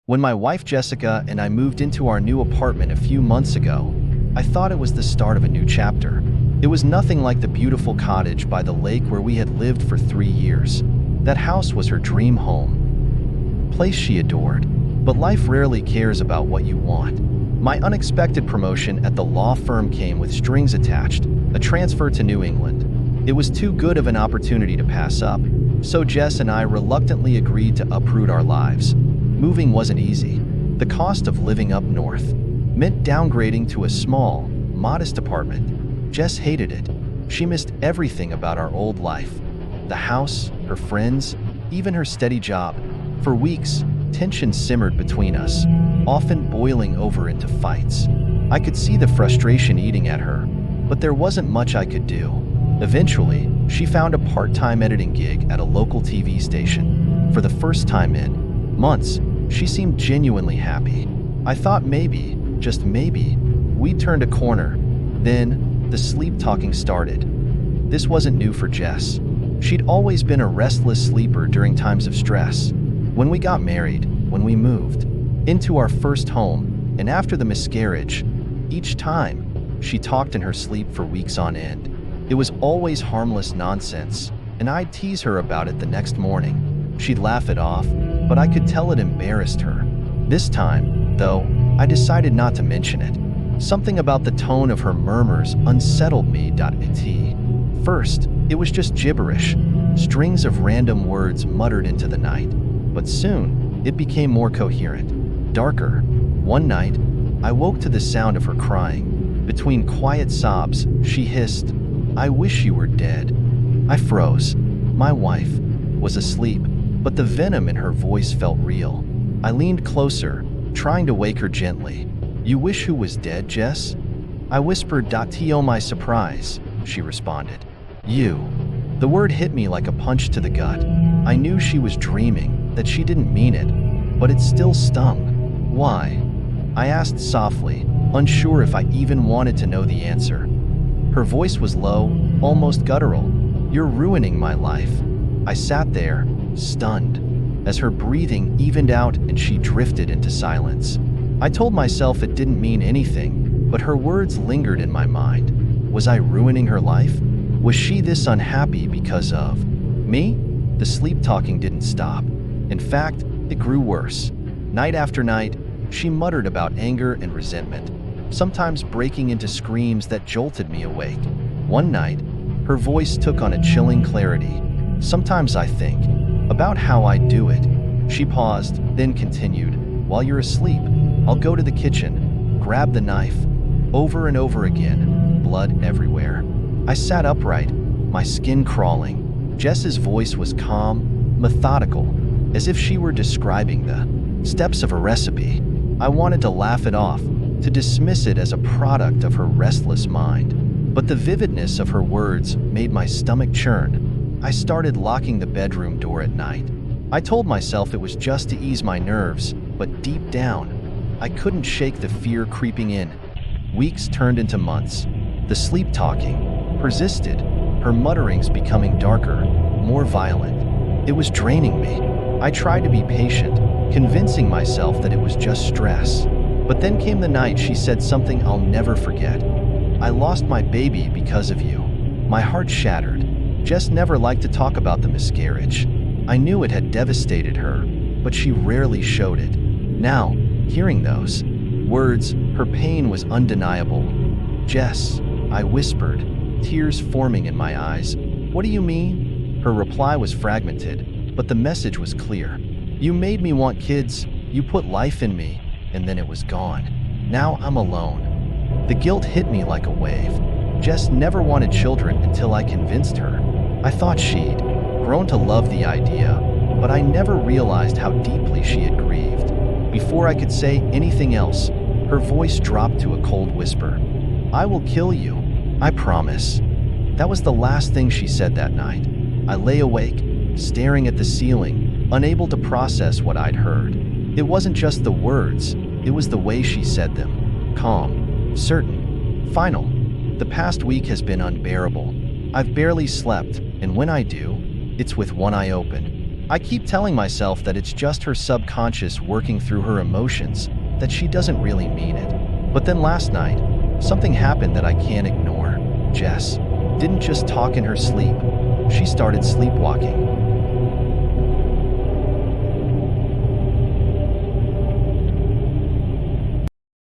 When my wife Jessica and I moved into our new apartment a few months ago, I thought it was the start of a new chapter. It was nothing like the beautiful cottage by the lake where we had lived for 3 years. That house was her dream home, place she adored. But life rarely cares about what you want. My unexpected promotion at the law firm came with strings attached, a transfer to New England. It was too good of an opportunity to pass up, so Jess and I reluctantly agreed to uproot our lives. Moving wasn't easy. The cost of living up north meant downgrading to a small, modest apartment. Jess hated it. She missed everything about our old life. The house, her friends, even her steady job. For weeks, tension simmered between us, often boiling over into fights. I could see the frustration eating at her, but there wasn't much I could do. Eventually, she found a part-time editing gig at a local TV station. For the first time in months, she seemed genuinely happy. I thought maybe, just maybe, we'd turned a corner. Then, the sleep-talking started. This wasn't new for Jess. She'd always been a restless sleeper during times of stress. When we got married, when we moved into our first home, and after the miscarriage, each time, she talked in her sleep for weeks on end. It was always harmless nonsense, and I'd tease her about it the next morning. She'd laugh it off, but I could tell it embarrassed her. This time, though, I decided not to mention it. Something about the tone of her murmurs unsettled me. First, it was just gibberish, strings of random words muttered into the night. But soon, it became more coherent, darker. One night, I woke to the sound of her crying. Between quiet sobs, she hissed, "I wish you were dead." I froze. My wife was asleep, but the venom in her voice felt real. I leaned closer, trying to wake her gently. "You wish who was dead, Jess?" I whispered. To my surprise, she responded, "You." The word hit me like a punch to the gut. I knew she was dreaming, that she didn't mean it, but it still stung. "Why?" I asked softly, unsure if I even wanted to know the answer. Her voice was low, almost guttural. "You're ruining my life." I sat there, stunned, as her breathing evened out and she drifted into silence. I told myself it didn't mean anything, but her words lingered in my mind. Was I ruining her life? Was she this unhappy because of me? The sleep-talking didn't stop. In fact, it grew worse. Night after night, she muttered about anger and resentment, sometimes breaking into screams that jolted me awake. One night, her voice took on a chilling clarity. "Sometimes I think about how I do it." She paused, then continued, "While you're asleep, I'll go to the kitchen, grab the knife." Over and over again, blood everywhere. I sat upright, my skin crawling. Jess's voice was calm, methodical, as if she were describing the steps of a recipe. I wanted to laugh it off, to dismiss it as a product of her restless mind. But the vividness of her words made my stomach churn. I started locking the bedroom door at night. I told myself it was just to ease my nerves, but deep down, I couldn't shake the fear creeping in. Weeks turned into months. The sleep-talking persisted, her mutterings becoming darker, more violent. It was draining me. I tried to be patient, convincing myself that it was just stress. But then came the night she said something I'll never forget. "I lost my baby because of you." My heart shattered. Jess never liked to talk about the miscarriage. I knew it had devastated her, but she rarely showed it. Now, hearing those words, her pain was undeniable. "Jess," I whispered, tears forming in my eyes. "What do you mean?" Her reply was fragmented, but the message was clear. "You made me want kids, you put life in me, and then it was gone. Now I'm alone." The guilt hit me like a wave. Jess never wanted children until I convinced her. I thought she'd grown to love the idea, but I never realized how deeply she had grieved. Before I could say anything else, her voice dropped to a cold whisper. "I will kill you, I promise." That was the last thing she said that night. I lay awake, staring at the ceiling, unable to process what I'd heard. It wasn't just the words, it was the way she said them. Calm, certain, final. The past week has been unbearable. I've barely slept, and when I do, it's with one eye open. I keep telling myself that it's just her subconscious working through her emotions, that she doesn't really mean it. But then last night, something happened that I can't ignore. Jess didn't just talk in her sleep, she started sleepwalking.